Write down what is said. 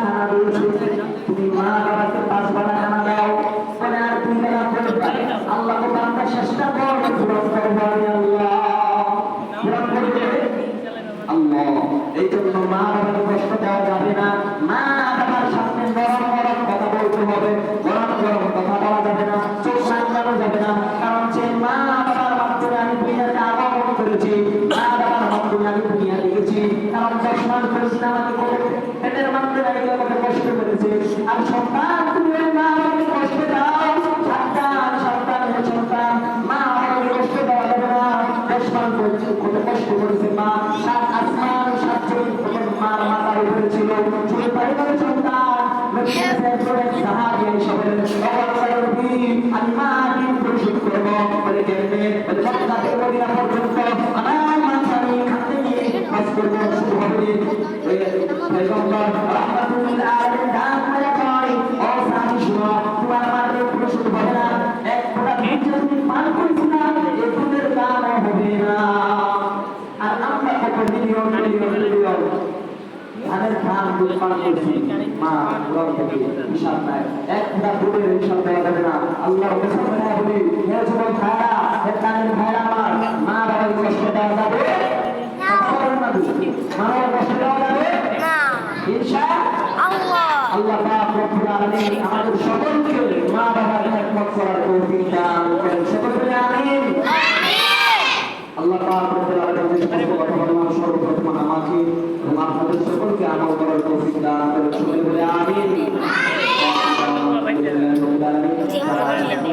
খানা দিয়েছে, তুমি মা বাবাকে 5 বেলা খানা দাও, মানে আর 2 বেলা করে আল্লাহকে বান্দা চেষ্টা কর পূরণ করবে আল্লাহ, পূরণ করবে আল্লাহ। এই জন্য মা বাবাকে কষ্ট দেওয়া যাবে না, মা বাবার সামনে নরম নরম কথা বলতে হবে, গরম গরম কথা বলা যাবে না, চোখ রাঙানো যাবে না। কারণ যে মা বাবার মাধ্যমে আমি দুনিয়াতে আগমন করেছি, মা বাবার মাধ্যমে আমি দুনিয়া দেখেছি। কারণ 10 মাস করেছি আমাকে পেটের মাধ্যমে আমাকে কষ্ট করেছে। আর সন্তান তুমি ওই মা বাবাকে কষ্ট দাও, সন্তান সন্তানের সন্তান মা বাবাকে কষ্ট দেওয়া যাবে না। 10 মাস কত কষ্ট করেছে মা, 7 আসমান 7 জমিন মার মাথার উপরে ছিল, শুধু তাই নয় সন্তান সাহাবী হিসেবে আমি মাকে পরিশোধ করবো বলে কেমনে, বলে মক্কা থেকে মদিনা পর্যন্ত আমার মাথা আমি খাতে নিয়ে কাজ করবো। শুরু হবে পয়গম্বর রাহমাতুল আলামিন ডাক মেরে কয়, ও সাহাবী শুনো, তোমার মাকে পরিশোধ হবে না, এক ফোঁটা দুধ যদি পান করেছি না, এই দুধের দাম হবে না। আর আমরা কত মিলিয়ন মিলিয়ন মিলিয়ন ধানের ধান দুধ পান করছি, মা রং থেকে হিসাব নাই, এক ফোঁটা দুধের হিসাব দেওয়া যাবে না। আল্লাহর কসম করে বলি, হে যুবক ভাইরা, হে তালিম ভাইরা আমার, মা বাবার কষ্ট দেওয়া যাবে না, মায়ের কষ্ট দেওয়া যাবে না ইনশাআল্লাহ। আল্লাহ পাক রব্বুল আলামিন আমাদের সকলকে মা বাবার খেদমত করার তৌফিক দান করেন, সকলে আমিন। আল্লাহ পাক রব্বুল আলামিন কথা বললাম সর্বপ্রথম আমাকে এবং আপনাদের সকলকে আমল করার তৌফিক দান করেন, সকলে আমিন।